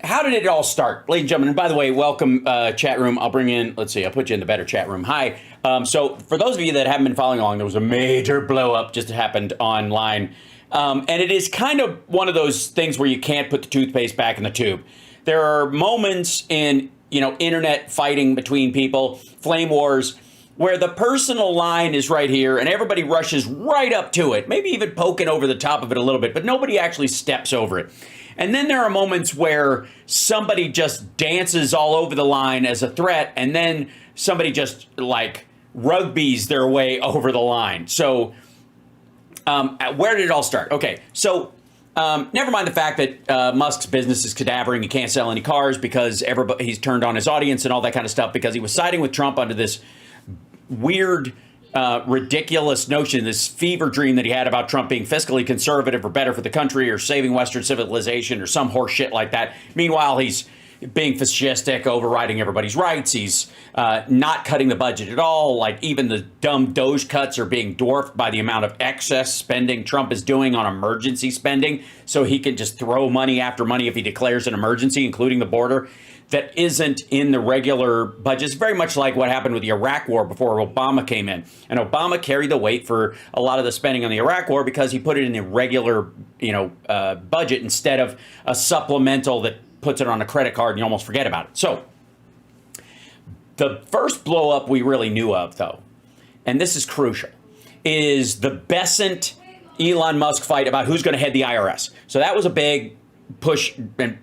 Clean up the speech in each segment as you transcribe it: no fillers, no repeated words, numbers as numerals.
how did it all start, ladies and gentlemen? And by the way, welcome, chat room. I'll bring in, let's see, I'll put you in the better chat room. Hi. So for those of you that haven't been following along, there was a major blow up just happened online. And it is kind of one of those things where you can't put the toothpaste back in the tube. There are moments in, internet fighting between people, flame wars, where the personal line is right here and everybody rushes right up to it, maybe even poking over the top of it a little bit, but nobody actually steps over it. And then there are moments where somebody just dances all over the line as a threat, and then somebody just like rugbies their way over the line. So where did it all start? Okay, so never mind the fact that Musk's business is cadavering. He can't sell any cars because he's turned on his audience and all that kind of stuff because he was siding with Trump under this weird, ridiculous notion, this fever dream that he had about Trump being fiscally conservative or better for the country or saving Western civilization or some horse shit like that. Meanwhile, he's being fascistic, overriding everybody's rights. He's not cutting the budget at all. Like even the dumb Doge cuts are being dwarfed by the amount of excess spending Trump is doing on emergency spending. So he can just throw money after money if he declares an emergency, including the border, that isn't in the regular budget. It's very much like what happened with the Iraq war before Obama came in. And Obama carried the weight for a lot of the spending on the Iraq war because he put it in the regular, budget instead of a supplemental that puts it on a credit card and you almost forget about it. So the first blow up we really knew of, though, and this is crucial, is the Bessent Elon Musk fight about who's going to head the IRS. So that was a big push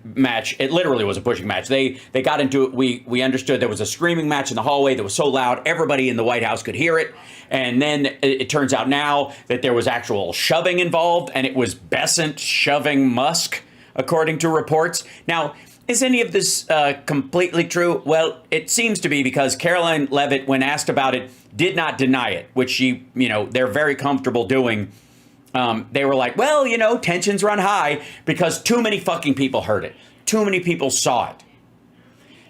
match. It literally was a pushing match. They got into it. We understood there was a screaming match in the hallway that was so loud everybody in the White House could hear it. And then it turns out now that there was actual shoving involved, and it was Bessent shoving Musk, according to reports. Now, is any of this completely true? Well, it seems to be, because Caroline Leavitt, when asked about it, did not deny it, which she, they're very comfortable doing. They were like, well, tensions run high because too many fucking people heard it. Too many people saw it.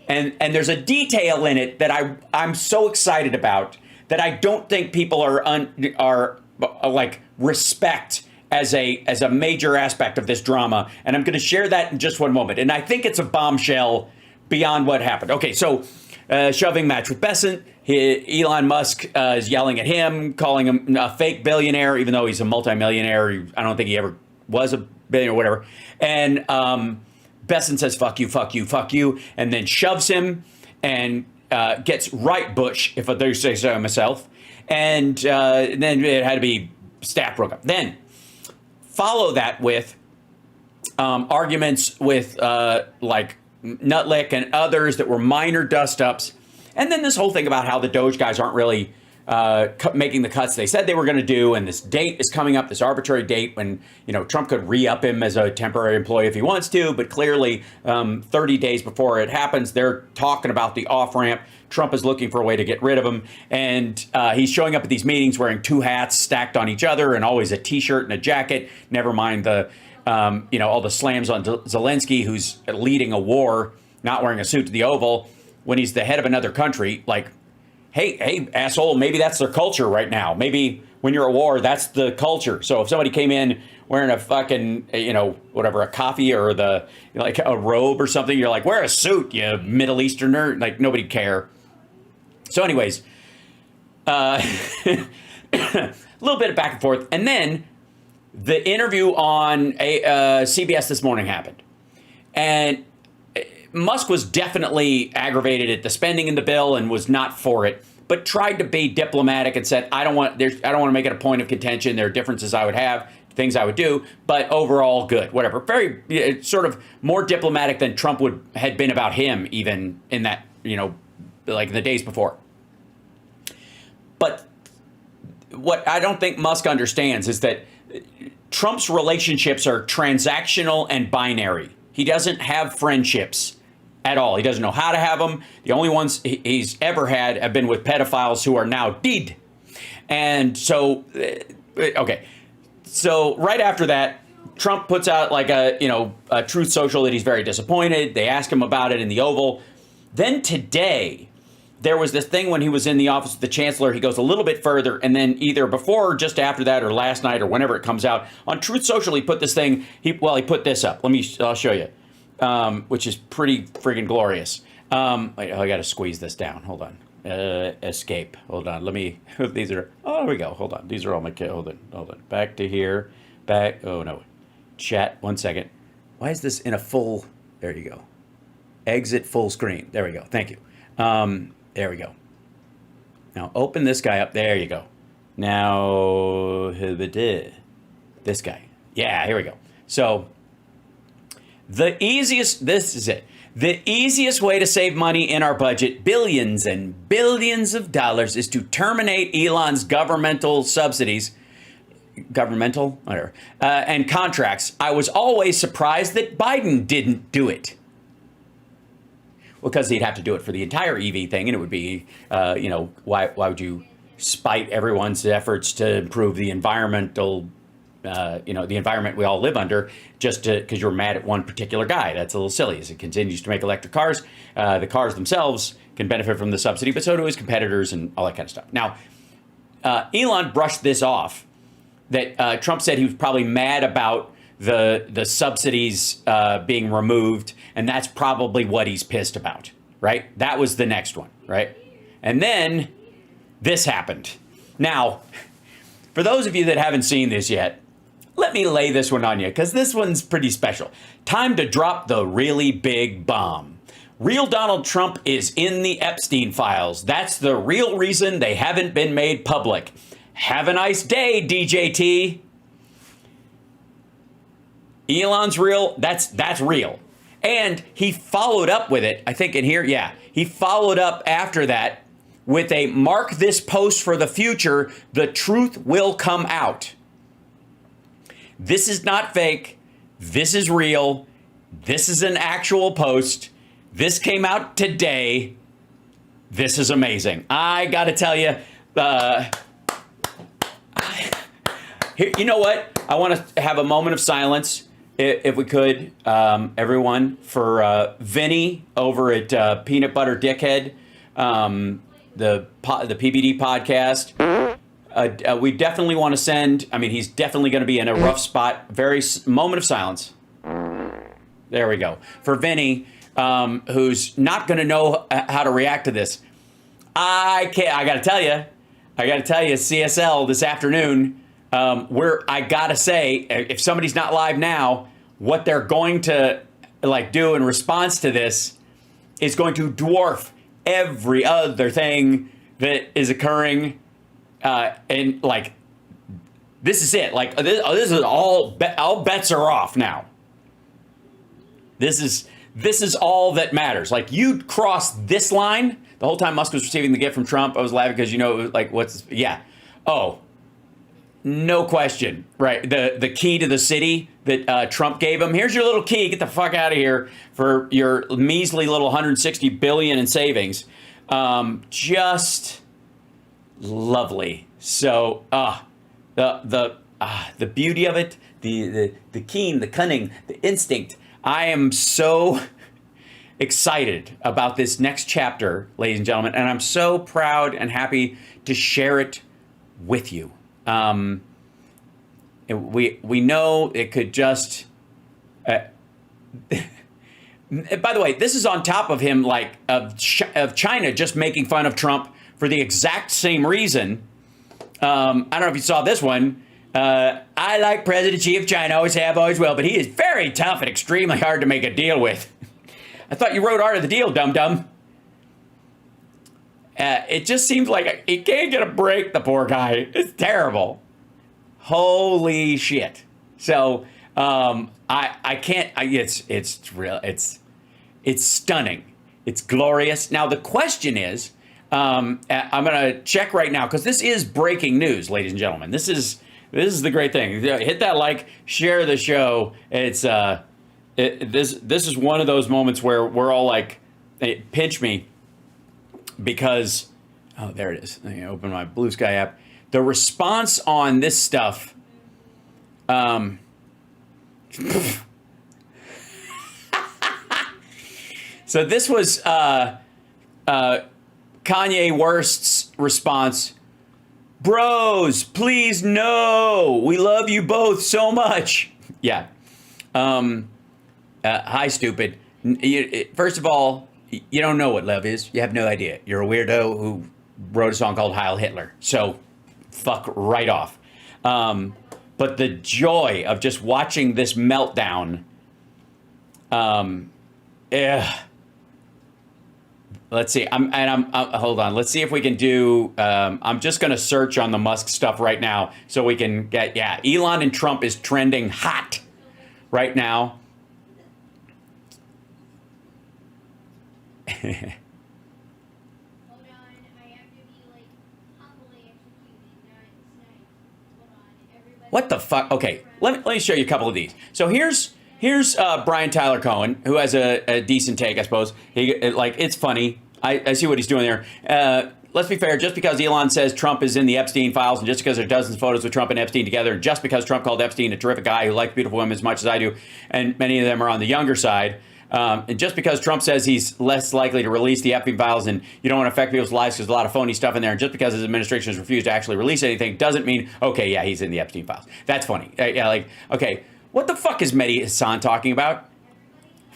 And there's a detail in it that I'm so excited about that I don't think people are like respect as a major aspect of this drama. And I'm going to share that in just one moment. And I think it's a bombshell beyond what happened. Okay, so shoving match with Bessent. Elon Musk is yelling at him, calling him a fake billionaire, even though he's a multimillionaire. I don't think he ever was a billionaire or whatever. And Bessent says, fuck you, fuck you, fuck you, and then shoves him and gets right Bush, if I do say so myself. And then it had to be staff broke up. Then follow that with arguments with like Nutlick and others that were minor dust-ups. And then this whole thing about how the Doge guys aren't really making the cuts they said they were going to do. And this date is coming up, this arbitrary date when, Trump could re-up him as a temporary employee if he wants to. But clearly, 30 days before it happens, they're talking about the off-ramp. Trump is looking for a way to get rid of him. And he's showing up at these meetings wearing two hats stacked on each other and always a T-shirt and a jacket. Never mind the, all the slams on Zelensky, who's leading a war, not wearing a suit to the Oval, when he's the head of another country. Like, hey, asshole, maybe that's their culture right now. Maybe when you're at war, that's the culture. So if somebody came in wearing a fucking, whatever, a coffee or like a robe or something, you're like, wear a suit, you Middle Easterner. Like, nobody'd care. So anyways, a little bit of back and forth. And then the interview on CBS this morning happened. And Musk was definitely aggravated at the spending in the bill and was not for it, but tried to be diplomatic and said, I don't want to make it a point of contention. There are differences I would have, things I would do, but overall good, whatever. Very sort of more diplomatic than Trump had been about him, even in that, like the days before. But what I don't think Musk understands is that Trump's relationships are transactional and binary. He doesn't have friendships at all. He doesn't know how to have them. The only ones he's ever had have been with pedophiles who are now dead. And so, okay. So right after that, Trump puts out like a Truth Social that he's very disappointed. They ask him about it in the Oval. Then today, there was this thing when he was in the office of the chancellor. He goes a little bit further, and then either before or just after that, or last night, or whenever it comes out on Truth Social, he put this thing. He put this up. I'll show you. which is pretty friggin' glorious. Wait, I got to squeeze this down. Hold on. Escape. Hold on. Let me. These are. Oh, there we go. Hold on. These are all my. Hold on. Back to here. Back. Oh no. Chat. 1 second. Why is this in a full? There you go. Exit full screen. There we go. Thank you. There we go. Now open this guy up. There you go. Now this guy. Yeah. Here we go. So the easiest. This is it. The easiest way to save money in our budget, billions and billions of dollars, is to terminate Elon's governmental subsidies, and contracts. I was always surprised that Biden didn't do it. Because he'd have to do it for the entire EV thing, and it would be, why would you spite everyone's efforts to improve the environmental the environment we all live under just because you're mad at one particular guy? That's a little silly. As it continues to make electric cars, the cars themselves can benefit from the subsidy, but so do his competitors and all that kind of stuff. Now, Elon brushed this off, that Trump said he was probably mad about the subsidies being removed, and that's probably what he's pissed about, right? That was the next one, right? And then this happened. Now, for those of you that haven't seen this yet, let me lay this one on you, because this one's pretty special. Time to drop the really big bomb. Real Donald Trump is in the Epstein files. That's the real reason they haven't been made public. Have a nice day, DJT. Elon's real. That's real. And he followed up with it, I think in here, yeah. He followed up after that with a mark this post for the future. The truth will come out. This is not fake. This is real. This is an actual post. This came out today. This is amazing. I got to tell you, here, you know what? I want to have a moment of silence, if we could, everyone, for Vinny over at Peanut Butter Dickhead, the PBD podcast. We definitely want to send, he's definitely going to be in a rough spot. Moment of silence. There we go. For Vinny, who's not going to know how to react to this. I got to tell you, CSL this afternoon, I got to say, if somebody's not live now, what they're going to do in response to this is going to dwarf every other thing that is occurring. And this is it. This is all bets are off now. This is all that matters. You crossed this line the whole time Musk was receiving the gift from Trump. I was laughing because no question, right? The key to the city that Trump gave him. Here's your little key. Get the fuck out of here for your measly little 160 billion in savings. Just lovely. So the beauty of it, the keen, the cunning, the instinct. I am so excited about this next chapter, ladies and gentlemen, and I'm so proud and happy to share it with you. We know it could just. By the way, this is on top of him, of China just making fun of Trump for the exact same reason. I don't know if you saw this one. I like President Xi of China, always have, always will, but he is very tough and extremely hard to make a deal with. I thought you wrote Art of the Deal, dum-dum. It just seems like he can't get a break, the poor guy. It's terrible. Holy shit. So I can't. It's real. It's stunning. It's glorious. Now the question is, I'm gonna check right now because this is breaking news, ladies and gentlemen. This is the great thing. Hit that like, share the show. It's this is one of those moments where we're all like, hey, pinch me, because there it is. Let me open my Blue Sky app. The response on this stuff. So this was Kanye West's response. Bros, please no. We love you both so much. Yeah. Hi, stupid. First of all, you don't know what love is. You have no idea. You're a weirdo who wrote a song called Heil Hitler. So fuck right off. But the joy of just watching this meltdown. Let's see. I'm hold on. Let's see if we can do. I'm just going to search on the Musk stuff right now so we can get. Yeah, Elon and Trump is trending hot right now. What the fuck? Okay, let me show you a couple of these. So here's Brian Tyler Cohen, who has a decent take, I suppose. It's funny. I see what he's doing there. Let's be fair. Just because Elon says Trump is in the Epstein files, and just because there are dozens of photos with Trump and Epstein together, and just because Trump called Epstein a terrific guy who likes beautiful women as much as I do, and many of them are on the younger side, and just because Trump says he's less likely to release the Epstein files and you don't want to affect people's lives because there's a lot of phony stuff in there, and just because his administration has refused to actually release anything doesn't mean, okay, yeah, he's in the Epstein files. That's funny. Okay, what the fuck is Mehdi Hassan talking about?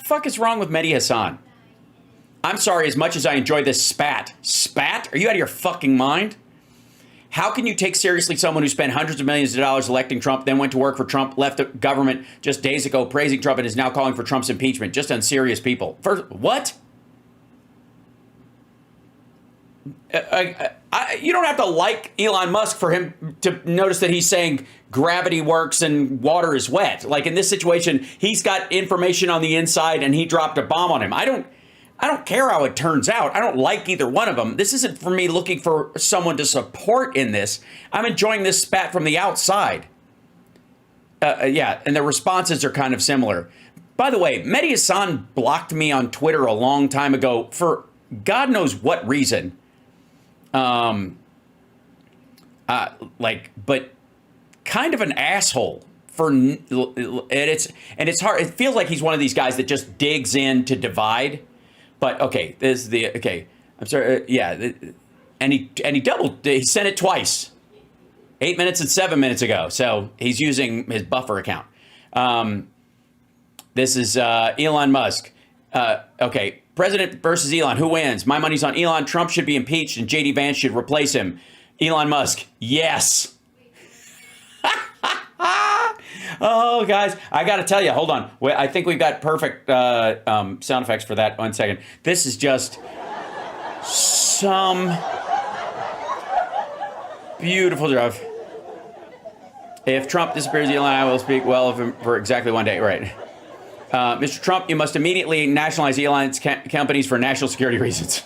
Fuck is wrong with Mehdi Hassan? I'm sorry, as much as I enjoy this spat. Spat? Are you out of your fucking mind? How can you take seriously someone who spent hundreds of millions of dollars electing Trump, then went to work for Trump, left the government just days ago praising Trump, and is now calling for Trump's impeachment? Just unserious people. First, what? You don't have to like Elon Musk for him to notice that he's saying gravity works and water is wet. Like in this situation, he's got information on the inside and he dropped a bomb on him. I don't care how it turns out. I don't like either one of them. This isn't for me looking for someone to support in this. I'm enjoying this spat from the outside. Yeah, and the responses are kind of similar. By the way, Mehdi Hassan blocked me on Twitter a long time ago for God knows what reason. But kind of an asshole for, and it's hard. It feels like he's one of these guys that just digs in to divide. But okay, this is the okay. I'm sorry. Yeah, and he doubled. He sent it twice, 8 minutes and 7 minutes ago. So he's using his buffer account. This is Elon Musk. Okay, President versus Elon. Who wins? My money's on Elon. Trump should be impeached, and JD Vance should replace him. Elon Musk. Yes. Oh, guys, I got to tell you, hold on. I think we've got perfect sound effects for that. 1 second. This is just some beautiful stuff. If Trump disappears, Elon and I will speak well of him for exactly 1 day. Right. Mr. Trump, you must immediately nationalize Elon's companies for national security reasons.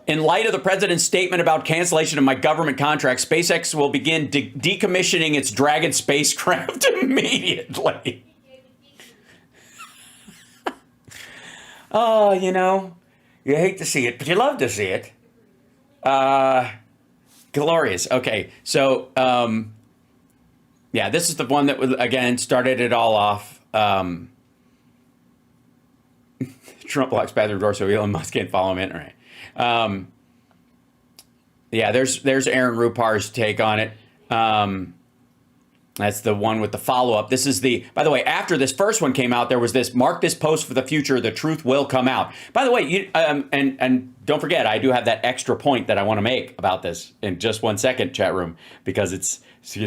In light of the president's statement about cancellation of my government contract, SpaceX will begin decommissioning its Dragon spacecraft immediately. Oh, you hate to see it, but you love to see it. Glorious. Okay, so, yeah, this is the one that, again, started it all off. Trump locks bathroom door so Elon Musk can't follow him in. All right. Yeah, there's Aaron Rupar's take on it. That's the one with the follow-up. This is by the way, after this first one came out, there was this, mark this post for the future, the truth will come out. By the way, and don't forget, I do have that extra point that I want to make about this in just 1 second, chat room, because it's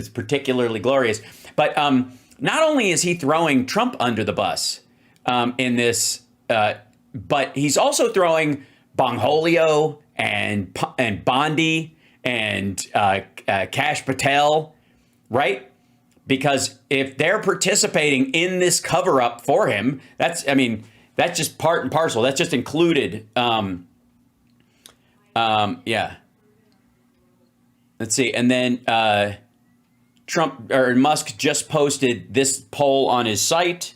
particularly glorious. But not only is he throwing Trump under the bus in this, but he's also throwing Bongholio and Bondi and Kash Patel, right? Because if they're participating in this cover up for him, that's just part and parcel. That's just included. Yeah. Let's see. And then Trump or Musk just posted this poll on his site.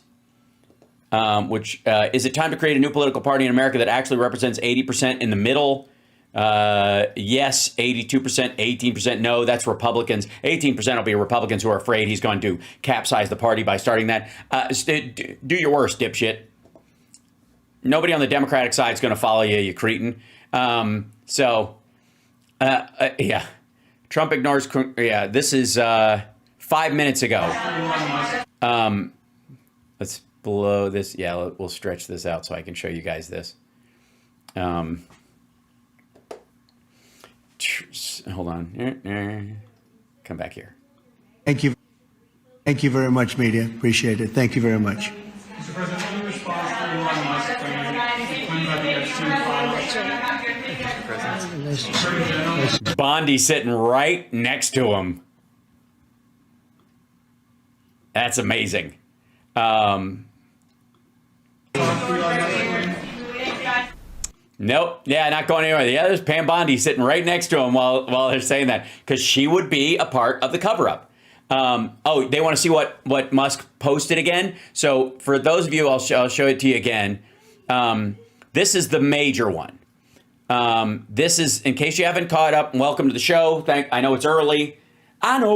Which is it time to create a new political party in America that actually represents 80% in the middle? Yes, 82%, 18% no, that's Republicans. 18% will be Republicans who are afraid he's going to capsize the party by starting that. Do your worst, dipshit. Nobody on the Democratic side is going to follow you, you cretin. Yeah. Trump ignores, yeah, this is 5 minutes ago. Let's blow this. Yeah, we'll stretch this out so I can show you guys this. Hold on. Come back here. Thank you. Thank you very much, media. Appreciate it. Thank you very much. Mr. President, any response to Elon Musk claiming that the Epstein files? Bondi sitting right next to him. That's amazing. Nope. Yeah, not going anywhere. Yeah, there's Pam Bondi sitting right next to him while they're saying that, because she would be a part of the cover-up. Oh, they want to see what Musk posted again. So for those of you, I'll show it to you again. This is the major one. This is, in case you haven't caught up, welcome to the show. I know it's early. Time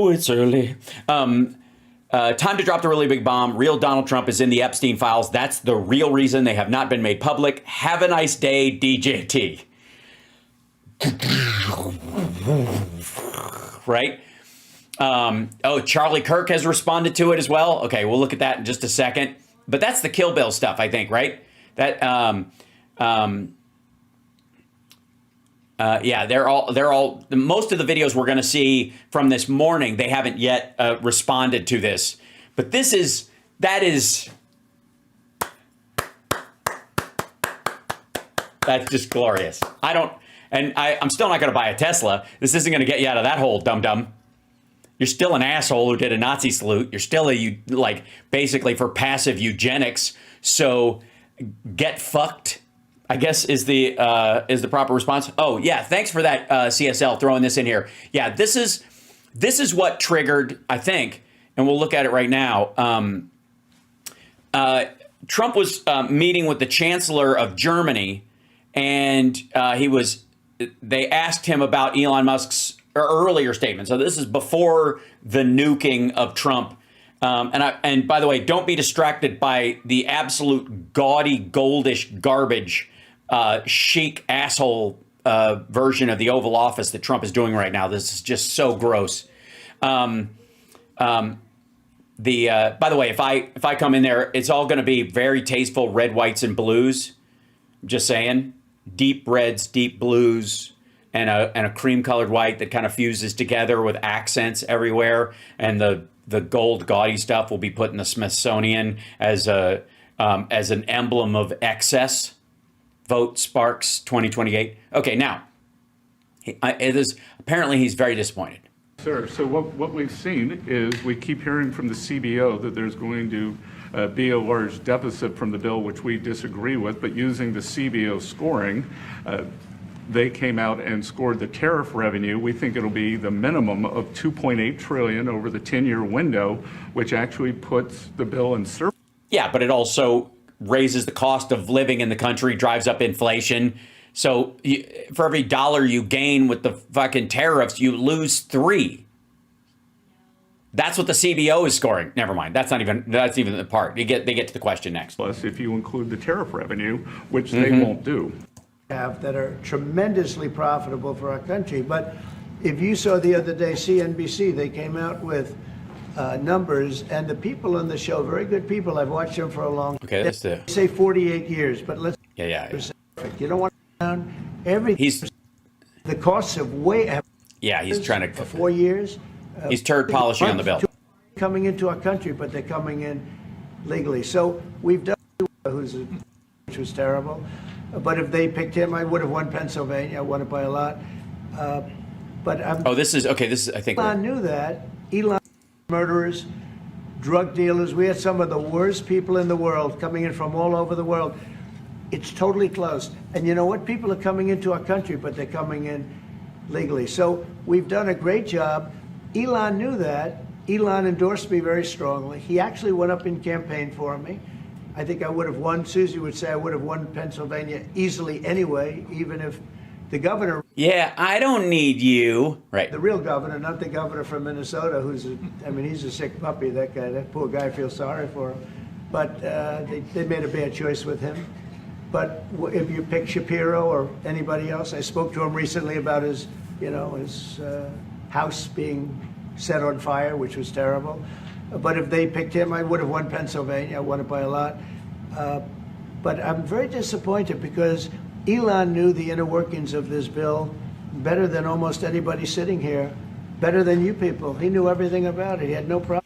to drop the really big bomb. Real Donald Trump is in the Epstein files. That's the real reason they have not been made public. Have a nice day, DJT. Right? Oh, Charlie Kirk has responded to it as well. Okay, we'll look at that in just a second. But that's the Kill Bill stuff, I think, right? That yeah, they're all most of the videos we're going to see from this morning, they haven't yet responded to this. But that's just glorious. I'm still not going to buy a Tesla. This isn't going to get you out of that hole, dum-dum. You're still an asshole who did a Nazi salute. You're still basically for passive eugenics. So get fucked, I guess, is the proper response. Oh yeah, thanks for that, CSL, throwing this in here. Yeah, this is what triggered, I think, and we'll look at it right now. Trump was meeting with the Chancellor of Germany, and they asked him about Elon Musk's earlier statement. So this is before the nuking of Trump. And by the way, don't be distracted by the absolute gaudy, goldish garbage, chic asshole version of the Oval Office that Trump is doing right now. This is just so gross. By the way, if I come in there, it's all going to be very tasteful red, whites, and blues. I'm just saying, deep reds, deep blues, and a cream colored white that kind of fuses together with accents everywhere. And the gold gaudy stuff will be put in the Smithsonian as an emblem of excess. Vote Sparks 2028. Okay, now apparently he's very disappointed. Sir, so what we've seen is we keep hearing from the CBO that there's going to be a large deficit from the bill, which we disagree with, but using the CBO scoring, they came out and scored the tariff revenue. We think it'll be the minimum of $2.8 trillion over the 10-year window, which actually puts the bill in surplus. Yeah, but it also raises the cost of living in the country, drives up inflation. So for every dollar you gain with the fucking tariffs, you lose $3. That's what the CBO is scoring. Never mind. That's even the part. They get to the question next. Plus, if you include the tariff revenue, which they won't do. That are tremendously profitable for our country. But if you saw the other day, CNBC, they came out with numbers, and the people on the show, very good people. I've watched them for a long time. Okay, that's They say 48 years, but let's. Yeah. You don't want to down everything. The costs of way. Yeah, he's trying to. For 4 years. He's turd polishing on the bill. Coming into our country, but they're coming in legally. So we've done, which was terrible. But if they picked him, I would have won Pennsylvania. I won it by a lot. This is I think. Elon knew that. Elon, murderers, drug dealers. We had some of the worst people in the world coming in from all over the world. It's totally closed. And you know what? People are coming into our country, but they're coming in legally. So we've done a great job. Elon knew that. Elon endorsed me very strongly. He actually went up in campaign for me. I think I would have won. Susie would say I would have won Pennsylvania easily anyway, even if the governor. Yeah, I don't need you. Right. The real governor, not the governor from Minnesota, he's a sick puppy, that guy. That poor guy, I feel sorry for him. But they made a bad choice with him. But if you pick Shapiro or anybody else, I spoke to him recently about his house being set on fire, which was terrible. But if they picked him, I would have won Pennsylvania. I won it by a lot. But I'm very disappointed because Elon knew the inner workings of this bill better than almost anybody sitting here, better than you people. He knew everything about it. He had no problem.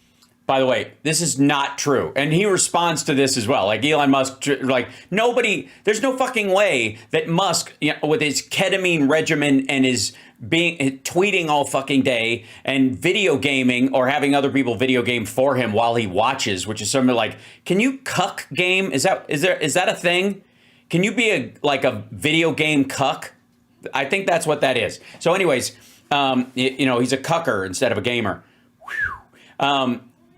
By the way, this is not true. And he responds to this as well. Like Elon Musk, like nobody, there's no fucking way that Musk, you know, with his ketamine regimen and his tweeting all fucking day and video gaming or having other people video game for him while he watches, which is something like, can you cuck game? Is that a thing? Can you be a video game cuck? I think that's what that is. So anyways, you know, he's a cucker instead of a gamer.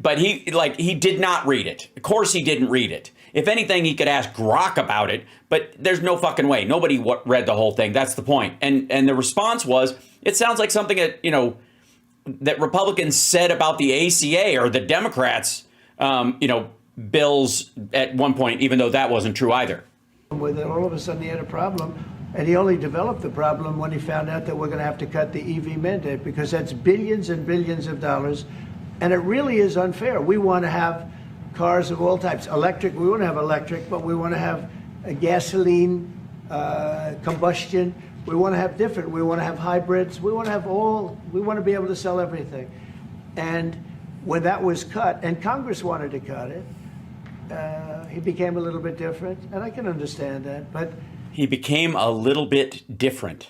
But he did not read it. Of course he didn't read it. If anything, he could ask Grok about it, but there's no fucking way. Nobody read the whole thing. That's the point. And the response was, it sounds like something that, you know, that Republicans said about the ACA or the Democrats, you know, bills at one point, even though that wasn't true either. With it, all of a sudden he had a problem, and he only developed the problem when he found out that we're going to have to cut the EV mandate, because that's billions and billions of dollars. And it really is unfair. We want to have cars of all types. Electric, we want to have electric, but we want to have a gasoline, combustion. We want to have different. We want to have hybrids. We want to have we want to be able to sell everything. And when that was cut, and Congress wanted to cut it, he became a little bit different. And I can understand that, but he became a little bit different.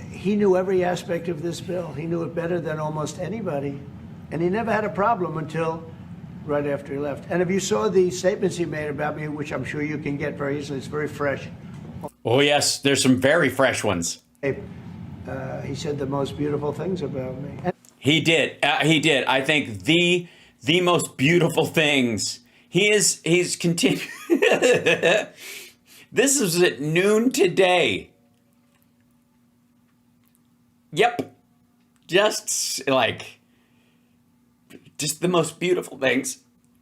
He knew every aspect of this bill. He knew it better than almost anybody. And he never had a problem until right after he left. And if you saw the statements he made about me, which I'm sure you can get very easily, it's very fresh. Oh, yes, there's some very fresh ones. He said the most beautiful things about me. He did. I think the most beautiful things. He's continued. This is at noon today. Yep. Just the most beautiful things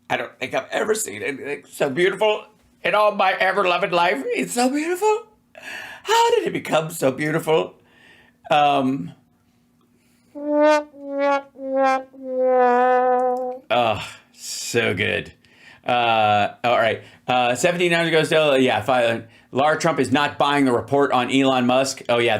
I don't think I've ever seen. It's so beautiful in all my ever-loving life. It's so beautiful. How did it become so beautiful? Oh, so good. All right. 17 hours ago, still, yeah. Laura Trump is not buying the report on Elon Musk. Oh, yeah,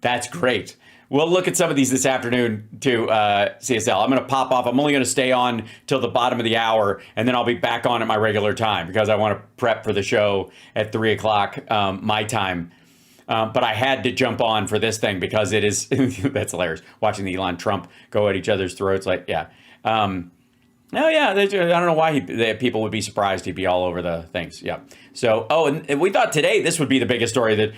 that's great. We'll look at some of these this afternoon to CSL. I'm going to pop off. I'm only going to stay on till the bottom of the hour, and then I'll be back on at my regular time because I want to prep for the show at 3 o'clock my time. But I had to jump on for this thing because it is, that's hilarious, watching the Elon Trump go at each other's throats. Like, yeah. Oh, yeah, I don't know why people would be surprised he'd be all over the things. Yeah. So, and we thought today this would be the biggest story, that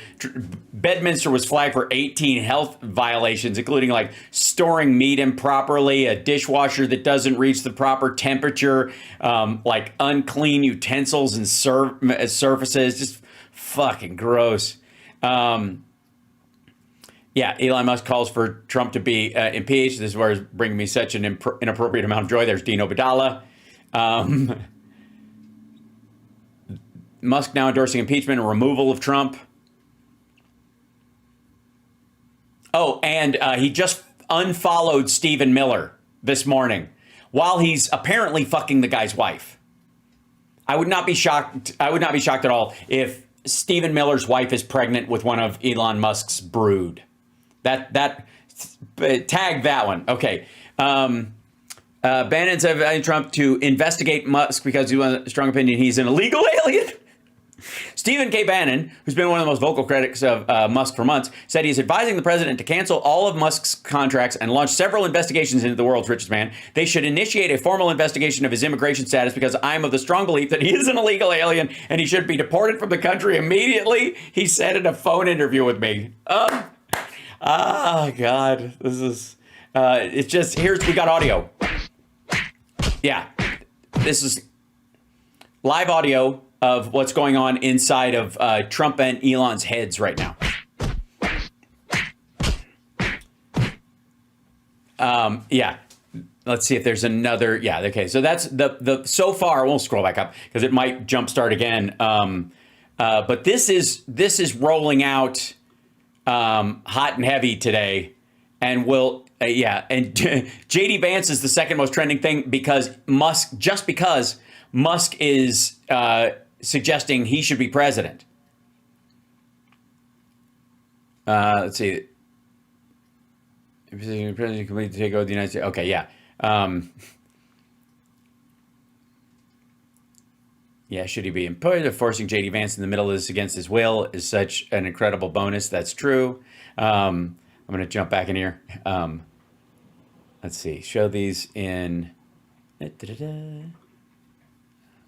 Bedminster was flagged for 18 health violations, including like storing meat improperly, a dishwasher that doesn't reach the proper temperature, like unclean utensils and surfaces, just fucking gross. Yeah, Elon Musk calls for Trump to be impeached. This is where it's bringing me such an inappropriate amount of joy. There's Dino Badala. Musk now endorsing impeachment and removal of Trump. Oh, and he just unfollowed Stephen Miller this morning while he's apparently fucking the guy's wife. I would not be shocked. I would not be shocked at all if Stephen Miller's wife is pregnant with one of Elon Musk's brood. That tag that one. Okay. Bannon's inviting Trump to investigate Musk because he has a strong opinion he's an illegal alien. Stephen K. Bannon, who's been one of the most vocal critics of Musk for months, said he's advising the president to cancel all of Musk's contracts and launch several investigations into the world's richest man. They should initiate a formal investigation of his immigration status because I'm of the strong belief that he is an illegal alien and he should be deported from the country immediately, he said in a phone interview with me. God, this is, it's just, we got audio. Yeah, this is live audio of what's going on inside of Trump and Elon's heads right now. Yeah, let's see if there's another. Yeah, okay. So that's the so far. We'll scroll back up because it might jumpstart again. But this is rolling out hot and heavy today. and will and JD Vance is the second most trending thing because Musk is suggesting he should be president. Let's see. President completely take over the United States. Okay, yeah. Should he be employed? Forcing JD Vance in the middle of this against his will is such an incredible bonus. That's true. I'm going to jump back in here. Let's see. Show these in.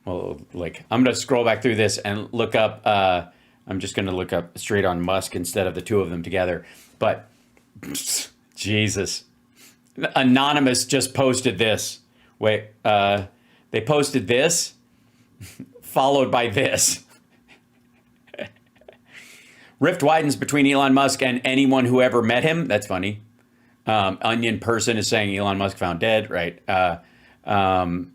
Well, I'm going to scroll back through this and look up. I'm just going to look up straight on Musk instead of the two of them together. But Jesus, Anonymous just posted this. Wait, they posted this, followed by this. Rift widens between Elon Musk and anyone who ever met him. That's funny. Onion person is saying Elon Musk found dead, right? And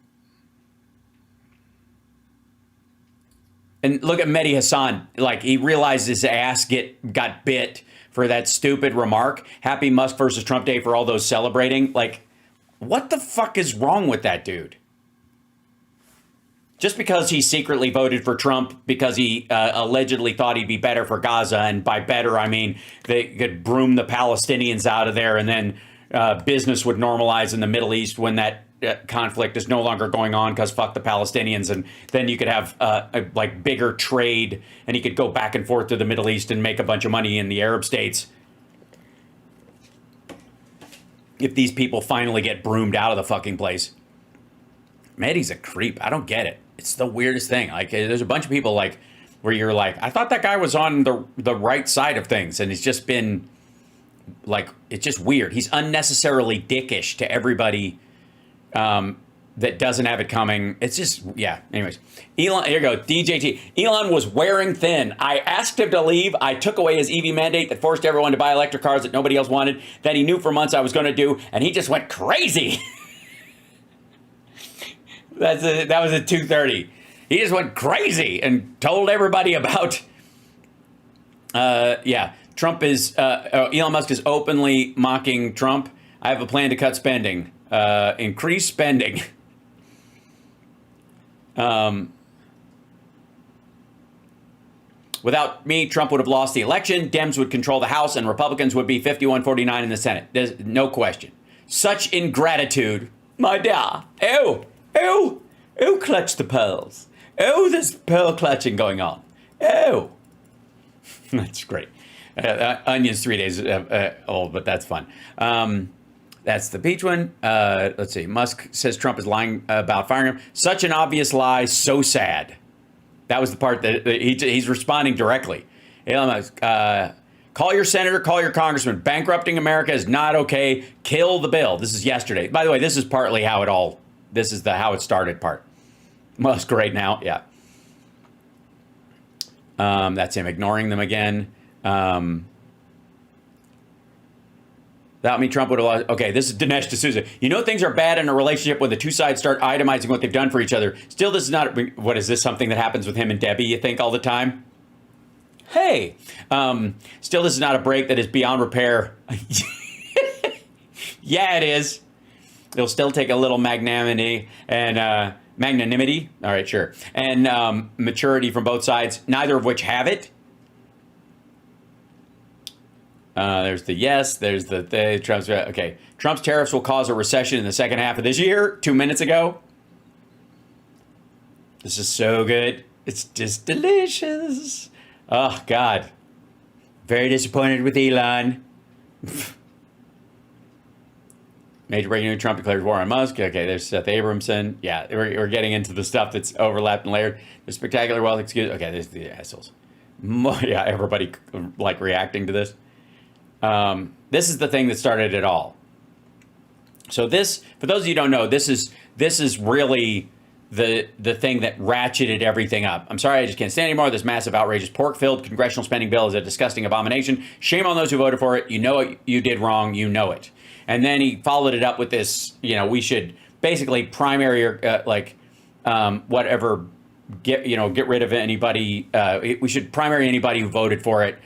look at Mehdi Hassan. He realized his ass got bit for that stupid remark. Happy Musk versus Trump Day for all those celebrating. What the fuck is wrong with that dude? Just because he secretly voted for Trump because he allegedly thought he'd be better for Gaza, and by better, I mean they could broom the Palestinians out of there, and then business would normalize in the Middle East when that conflict is no longer going on because fuck the Palestinians, and then you could have bigger trade, and he could go back and forth to the Middle East and make a bunch of money in the Arab states. If these people finally get broomed out of the fucking place. Mehdi's a creep. I don't get it. It's the weirdest thing. There's a bunch of people where you're I thought that guy was on the right side of things, and it's just been it's just weird. He's unnecessarily dickish to everybody that doesn't have it coming. It's just, yeah. Anyways, Elon, here you go. DJT. Elon was wearing thin. I asked him to leave. I took away his EV mandate that forced everyone to buy electric cars that nobody else wanted, that he knew for months I was going to do, and he just went crazy. That was at 2:30. He just went crazy and told everybody about, Trump is, Elon Musk is openly mocking Trump. I have a plan to cut spending, increase spending. Without me, Trump would have lost the election. Dems would control the House and Republicans would be 51-49 in the Senate. There's no question. Such ingratitude. My dear. Ew. Ew. Ew, clutch the pearls. Ew, there's pearl clutching going on. Ew. That's great. Onion's 3 days old, but that's fun. That's the peach one. Let's see. Musk says Trump is lying about firing him. Such an obvious lie. So sad. That was the part that he's responding directly. Elon Musk, call your senator, call your congressman. Bankrupting America is not okay. Kill the bill. This is yesterday. By the way, this is partly how this is the how it started part. Musk right now, yeah. That's him ignoring them again. Without me, Trump would have lost. Okay, this is Dinesh D'Souza. You know things are bad in a relationship when the two sides start itemizing what they've done for each other. Still, this is not, what is this, something that happens with him and Debbie, you think, all the time? Hey. Still, this is not a break that is beyond repair. Yeah, it is. It'll still take a little magnanimity and magnanimity. All right, sure. And maturity from both sides, neither of which have it. There's the yes. There's the Trump's. Okay. Trump's tariffs will cause a recession in the second half of this year. 2 minutes ago. This is so good. It's just delicious. Oh, God. Very disappointed with Elon. Major breaking news, Trump declares war on Musk. Okay, there's Seth Abramson. Yeah, we're getting into the stuff that's overlapped and layered. The spectacular wealth excuse. Okay, there's the assholes. Yeah, everybody reacting to this. This is the thing that started it all. So this, for those of you who don't know, this is really the thing that ratcheted everything up. I'm sorry, I just can't stand anymore. This massive, outrageous, pork-filled congressional spending bill is a disgusting abomination. Shame on those who voted for it. You know it. You did wrong. You know it. And then he followed it up with this. We should basically primary whatever. Get rid of anybody. We should primary anybody who voted for it.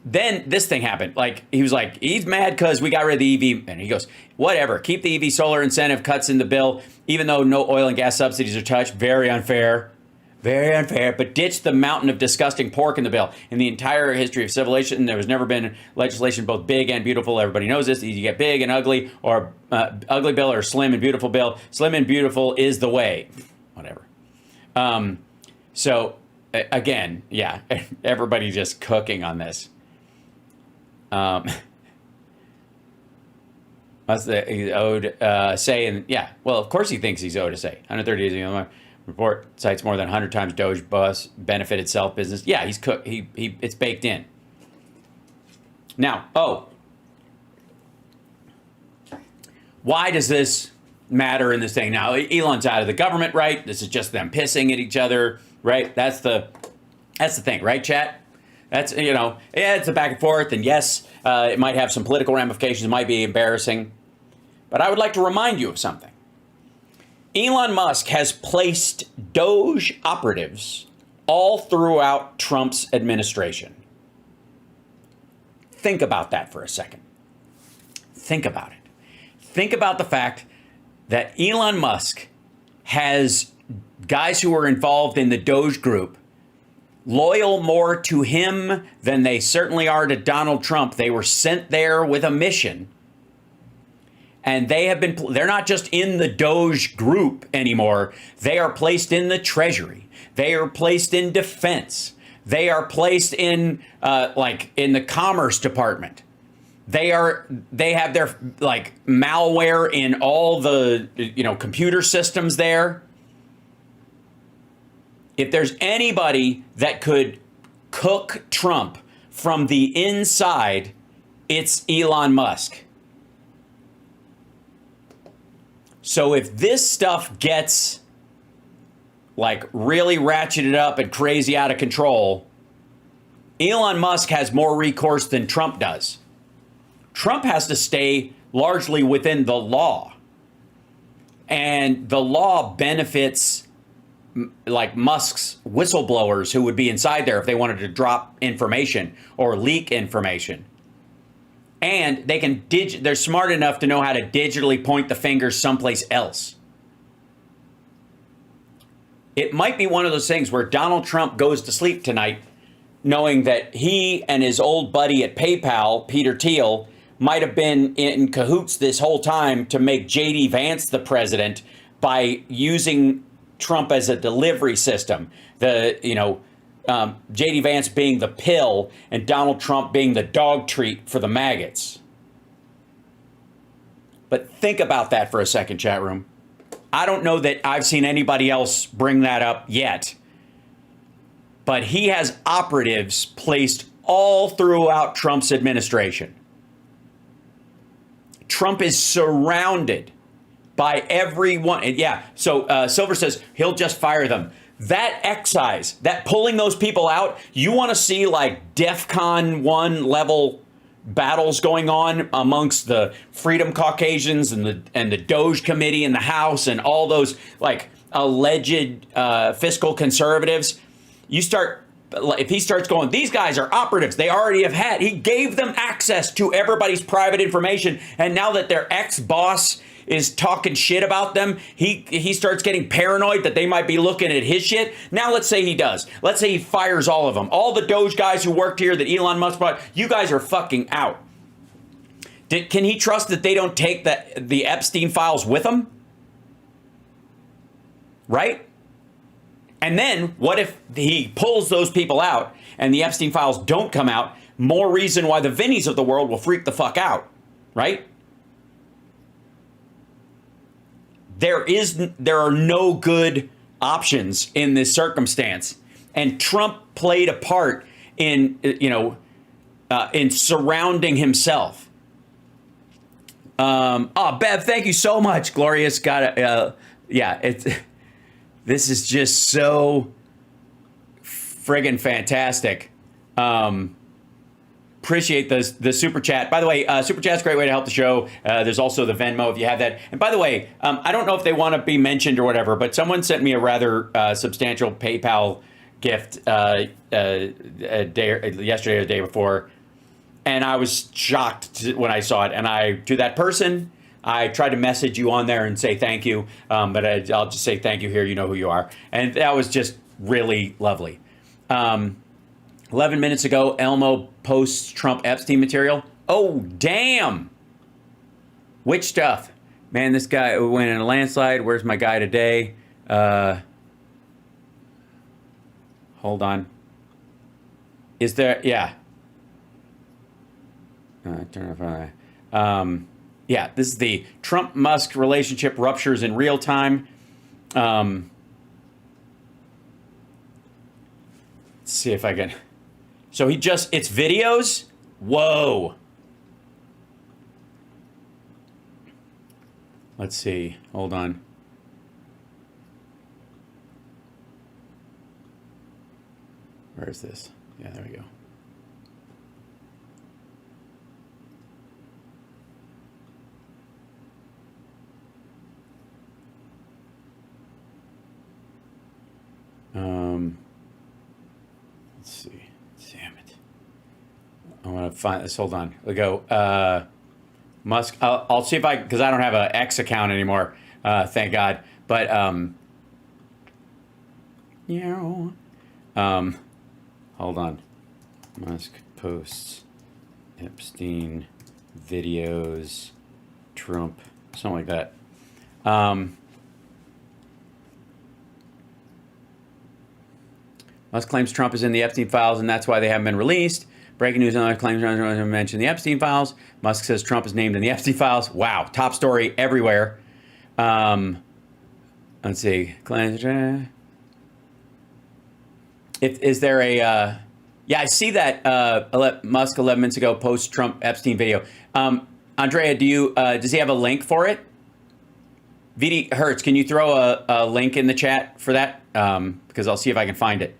then this thing happened. Like, he was like, he's mad because we got rid of the EV. And he goes, whatever, keep the EV solar incentive cuts in the bill, even though no oil and gas subsidies are touched. Very unfair. Very unfair. But ditch the mountain of disgusting pork in the bill. In the entire history of civilization, there has never been legislation both big and beautiful. Everybody knows this. You get big and ugly, or ugly bill, or slim and beautiful bill. Slim and beautiful is the way. Whatever. So, again, yeah, everybody just cooking on this. He's owed say, and yeah, well, of course he thinks he's owed a say. 130 days ago, report cites more than 100 times Doge bus benefited self business. Yeah, he's cooked. It's baked in. Now, why does this matter in this thing? Now, Elon's out of the government, right? This is just them pissing at each other, right? That's the thing, right, chat? That's, yeah, it's a back and forth, and yes, it might have some political ramifications. It might be embarrassing. But I would like to remind you of something. Elon Musk has placed Doge operatives all throughout Trump's administration. Think about that for a second. Think about it. Think about the fact that Elon Musk has guys who are involved in the Doge group loyal more to him than they certainly are to Donald Trump. They were sent there with a mission. And they're not just in the Doge group anymore. They are placed in the Treasury. They are placed in defense. They are placed in, in the Commerce Department. They have their, malware in all the, computer systems there. If there's anybody that could cook Trump from the inside, it's Elon Musk. So if this stuff gets really ratcheted up and crazy out of control, Elon Musk has more recourse than Trump does. Trump has to stay largely within the law. And the law benefits Musk's whistleblowers who would be inside there if they wanted to drop information or leak information. And they can they're smart enough to know how to digitally point the finger someplace else. It might be one of those things where Donald Trump goes to sleep tonight knowing that he and his old buddy at PayPal, Peter Thiel, might have been in cahoots this whole time to make JD Vance the president by using Trump as a delivery system. JD Vance being the pill and Donald Trump being the dog treat for the maggots. But think about that for a second, chat room. I don't know that I've seen anybody else bring that up yet. But he has operatives placed all throughout Trump's administration. Trump is surrounded by everyone. And yeah, so Silver says he'll just fire them. That excise, that pulling those people out, you want to see DEFCON 1 level battles going on amongst the Freedom Caucasians and the Doge Committee in the House and all those alleged fiscal conservatives. If he starts going, these guys are operatives, they already have he gave them access to everybody's private information. And now that their ex-boss is talking shit about them, he starts getting paranoid that they might be looking at his shit. Now let's say he does. Let's say he fires all of them. All the Doge guys who worked here that Elon Musk brought, you guys are fucking out. Can he trust that they don't take the Epstein files with them? Right? And then what if he pulls those people out and the Epstein files don't come out? More reason why the Vinnies of the world will freak the fuck out, right? There are no good options in this circumstance, and Trump played a part in surrounding himself. Bev, thank you so much. Glorious got it. This is just so friggin' fantastic. Appreciate the super chat. By the way, super chat's a great way to help the show. There's also the Venmo if you have that. And by the way, I don't know if they want to be mentioned or whatever, but someone sent me a rather substantial PayPal gift yesterday or the day before. And I was shocked when I saw it. And to that person, I tried to message you on there and say thank you. But I'll just say thank you here. You know who you are. And that was just really lovely. 11 minutes ago, Elmo posts Trump Epstein material. Oh, damn. Which stuff? Man, this guy went in a landslide. Where's my guy today? Hold on. Is there? Yeah. Turn off. Yeah, this is the Trump-Musk relationship ruptures in real time. Let's see if I can. So it's videos? Whoa. Let's see. Hold on. Where is this? Yeah, there we go. Let's see. Damn it. I want to find this. Hold on. We go. Musk. I'll see if because I don't have an X account anymore. Thank God. But yeah. Hold on. Musk posts Epstein videos, Trump, something like that. Musk claims Trump is in the Epstein files, and that's why they haven't been released. Breaking news: Elon claims Trump mentioned the Epstein files. Musk says Trump is named in the Epstein files. Wow, top story everywhere. Let's see. Is there a? Yeah, I see that Musk 11 minutes ago post Trump Epstein video. Andrea, does he have a link for it? VD Hertz, can you throw a link in the chat for that? Because I'll see if I can find it.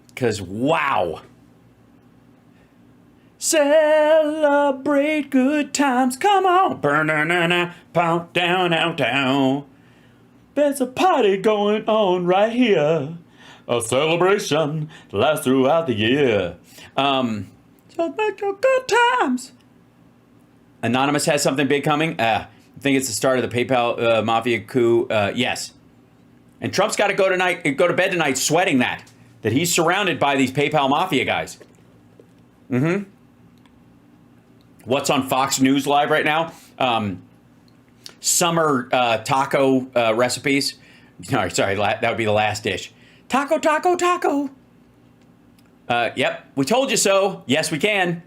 Because wow. Celebrate good times. Come on. Pound down, down, down. There's a party going on right here. A celebration lasts throughout the year. So make your good times. Anonymous has something big coming. I think it's the start of the PayPal mafia coup. Yes. And Trump's got to go to bed tonight sweating that he's surrounded by these PayPal mafia guys. Mm-hmm. What's on Fox News Live right now? Summer taco recipes. No, sorry, that would be the last dish. Taco, taco, taco. Yep, we told you so. Yes, we can.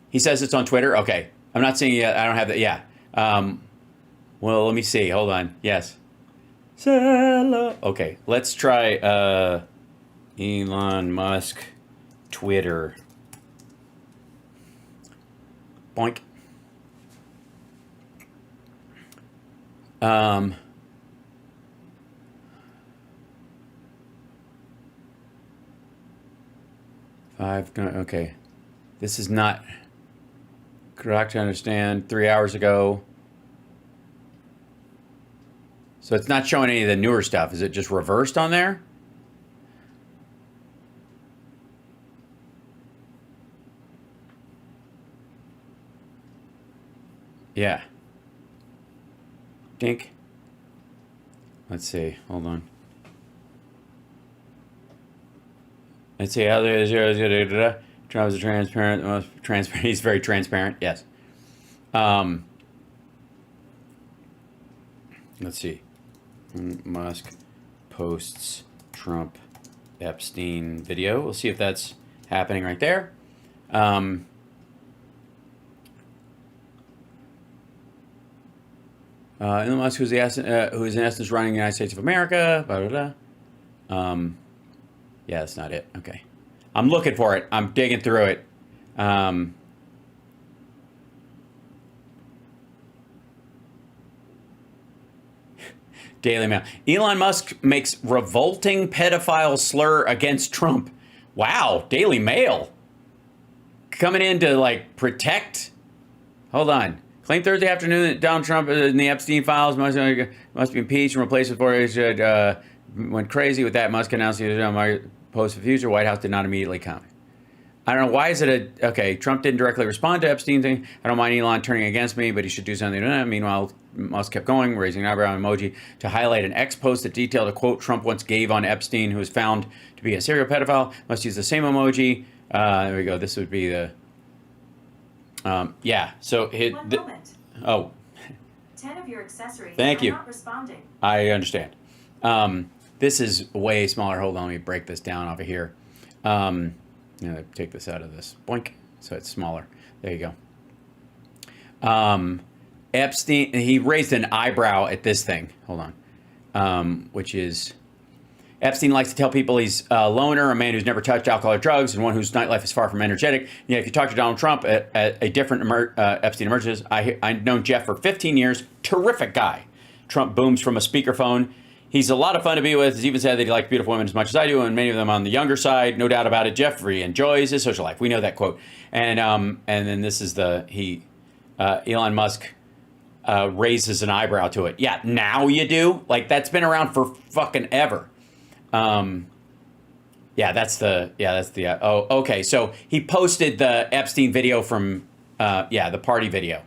He says it's on Twitter. Okay, I'm not seeing it yet. I don't have that. Yeah. Well, let me see. Hold on. Yes. Okay, let's try Elon Musk Twitter. Boink. Okay. This is not correct to understand. 3 hours ago. So it's not showing any of the newer stuff. Is it just reversed on there? Yeah. Dink. Let's see. Hold on. Let's see how there's Trump is a transparent, most transparent. He's very transparent. Yes. Let's see. Musk posts Trump Epstein video. We'll see if that's happening right there. Elon Musk, who is in essence running the United States of America. Blah, blah, blah. Yeah, that's not it. Okay. I'm looking for it. I'm digging through it. Daily Mail. Elon Musk makes revolting pedophile slur against Trump. Wow. Daily Mail. Coming in to, protect. Hold on. Claimed Thursday afternoon that Donald Trump in the Epstein files must be impeached and replaced before he went crazy with that. Musk announced he was on my post for future. White House did not immediately comment. I don't know, why is it okay, Trump didn't directly respond to Epstein thing. I don't mind Elon turning against me, but he should do something. Meanwhile, Musk kept going, raising an eyebrow emoji to highlight an X post that detailed a quote Trump once gave on Epstein, who was found to be a serial pedophile. Must use the same emoji. There we go. This would be the, yeah. So One moment. Oh, 10 of your accessories thank you. are not responding. I understand. This is way smaller. Hold on, let me break this down over here. Take this out of this. Boink. So it's smaller. There you go. Epstein, he raised an eyebrow at this thing. Hold on. Which is, Epstein likes to tell people he's a loner, a man who's never touched alcohol or drugs, and one whose nightlife is far from energetic. Yeah, if you talk to Donald Trump, a different Epstein emerges. I've known Jeff for 15 years. Terrific guy. Trump booms from a speakerphone. He's a lot of fun to be with. He's even said that he likes beautiful women as much as I do, and many of them on the younger side. No doubt about it. Jeffrey enjoys his social life. We know that quote. And then this is Elon Musk raises an eyebrow to it. Yeah, now you do? Like, that's been around for fucking ever. Okay. So he posted the Epstein video from, the party video.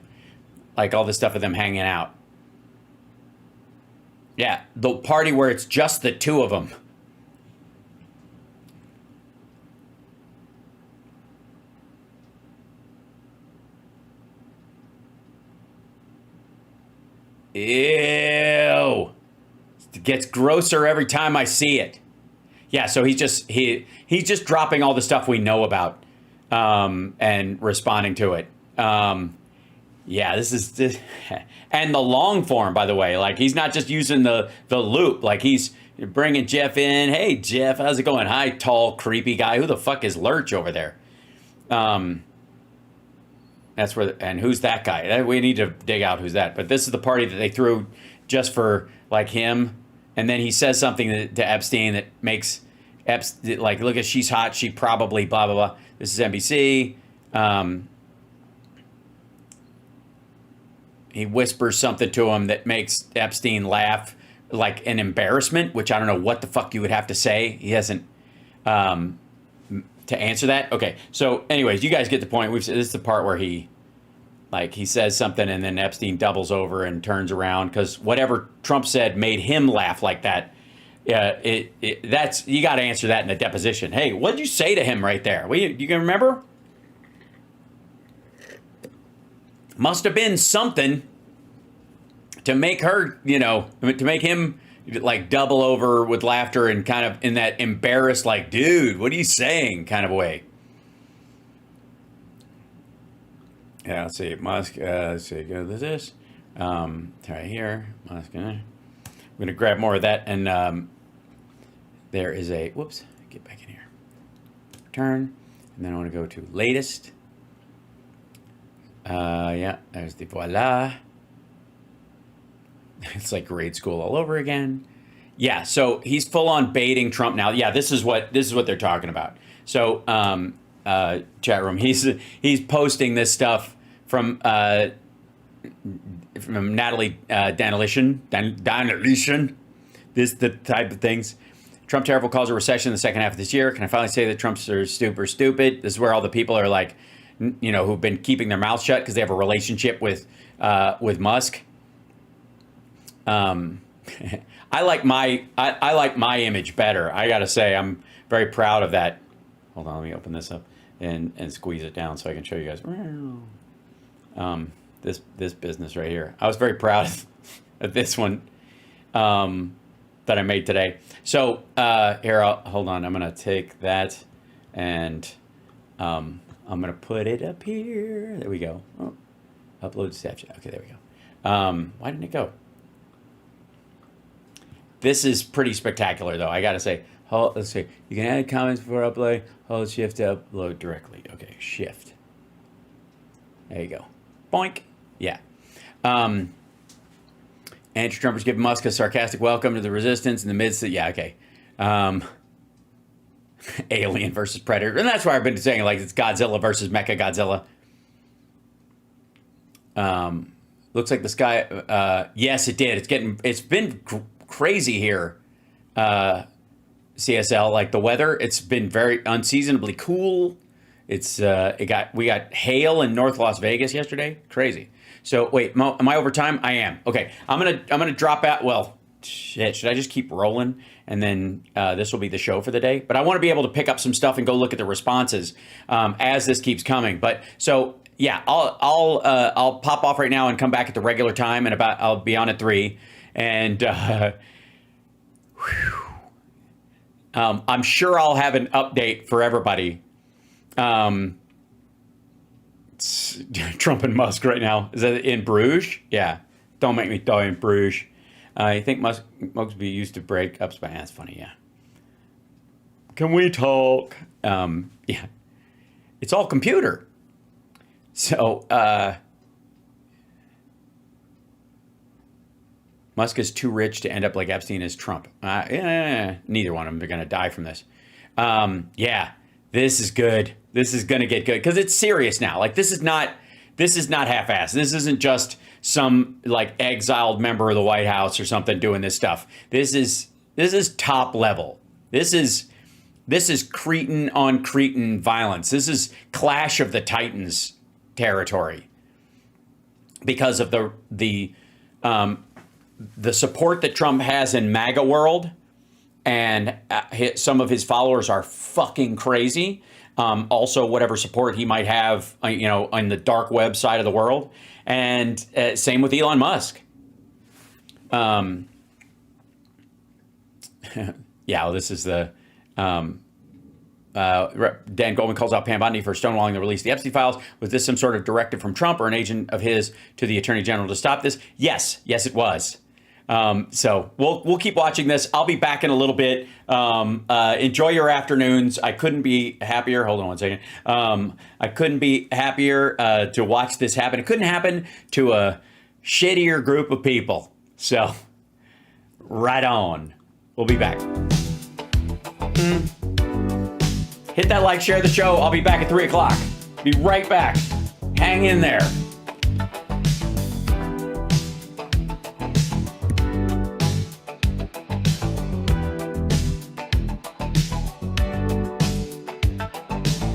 Like all the stuff of them hanging out. Yeah, the party where it's just the two of them. Ew. It gets grosser every time I see it. Yeah, so he's just dropping all the stuff we know about and responding to it. Yeah, this is and the long form, by the way. Like, he's not just using the loop. Like, he's bringing Jeff in. Hey, Jeff, how's it going? Hi, tall, creepy guy. Who the fuck is Lurch over there? That's where. And who's that guy? We need to dig out who's that. But this is the party that they threw just for like him. And then he says something to Epstein that makes Epstein like, look at, she's hot. She probably blah blah blah. This is NBC. He whispers something to him that makes Epstein laugh, like an embarrassment, which I don't know what the fuck you would have to say. He hasn't to answer that. Okay, so anyways, you guys get the point. This is the part where he says something and then Epstein doubles over and turns around because whatever Trump said made him laugh like that. That's, you got to answer that in the deposition. Hey, what did you say to him right there? You can remember? Must have been something to make her, to make him like double over with laughter and kind of in that embarrassed, like, dude, what are you saying kind of way. Yeah, let's see, Musk, let's see, go to this. Right here, Musk, I'm going to grab more of that. And there is a, whoops, get back in here. Return. And then I want to go to latest. Yeah, there's the voila. It's like grade school all over again. Yeah, so he's full on baiting Trump now. Yeah, this is what they're talking about. So, chat room, he's posting this stuff from Natalie Danilician. This the type of things. Trump tariff will cause a recession in the second half of this year. Can I finally say that Trump's are super stupid? This is where all the people are like, who've been keeping their mouths shut because they have a relationship with Musk. I like my image better. I gotta say, I'm very proud of that. Hold on, let me open this up and squeeze it down so I can show you guys. This business right here. I was very proud of this one that I made today. So here, hold on. I'm gonna take that and I'm gonna put it up here. There we go. Oh, upload to Snapchat. Okay, there we go. Why didn't it go? This is pretty spectacular, though. I gotta say. Let's see. You can add comments before upload. Hold shift to upload directly. Okay, shift. There you go. Boink. Yeah. Anti-Trumpers give Musk a sarcastic welcome to the resistance in the midst of, yeah, okay. Alien versus Predator. And that's why I've been saying, like, it's Godzilla versus Mecha Godzilla. Looks like the sky, yes, it did. It's been crazy here, CSL, like the weather. It's been very unseasonably cool. We got hail in North Las Vegas yesterday. Crazy. So wait, Mo, am I over time? I am. Okay, I'm gonna drop out. Well, shit. Should I just keep rolling and then this will be the show for the day? But I want to be able to pick up some stuff and go look at the responses as this keeps coming. But so yeah, I'll pop off right now and come back at the regular time, and I'll be on at 3. And I'm sure I'll have an update for everybody. Trump and Musk right now. Is that in Bruges? Yeah. Don't make me die in Bruges. I think Musk be used to breakups, but that's funny, yeah. Can we talk? Yeah. It's all computer. So, Musk is too rich to end up like Epstein as Trump. Neither one of them are going to die from this. Yeah, this is good. This is going to get good because it's serious now. Like this is not half-assed. This isn't just some like exiled member of the White House or something doing this stuff. This is top level. This is Cretan on Cretan violence. This is Clash of the Titans territory because of the support that Trump has in MAGA world, and some of his followers are fucking crazy. Also, whatever support he might have, on the dark web side of the world, and same with Elon Musk. Yeah, well, this is the Dan Goldman calls out Pam Bondi for stonewalling the release of the Epstein files. Was this some sort of directive from Trump or an agent of his to the Attorney General to stop this? Yes, it was. So we'll keep watching this. I'll be back in a little bit. Enjoy your afternoons. I couldn't be happier. Hold on one second. I couldn't be happier to watch this happen. It couldn't happen to a shittier group of people. So right on. We'll be back. Hit that like, share the show. I'll be back at 3 o'clock. Be right back. Hang in there.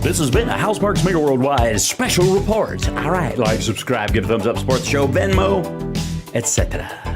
This has been a Housemarks Mega Worldwide special report. All right, like, subscribe, give a thumbs up, support the show, Venmo, etc.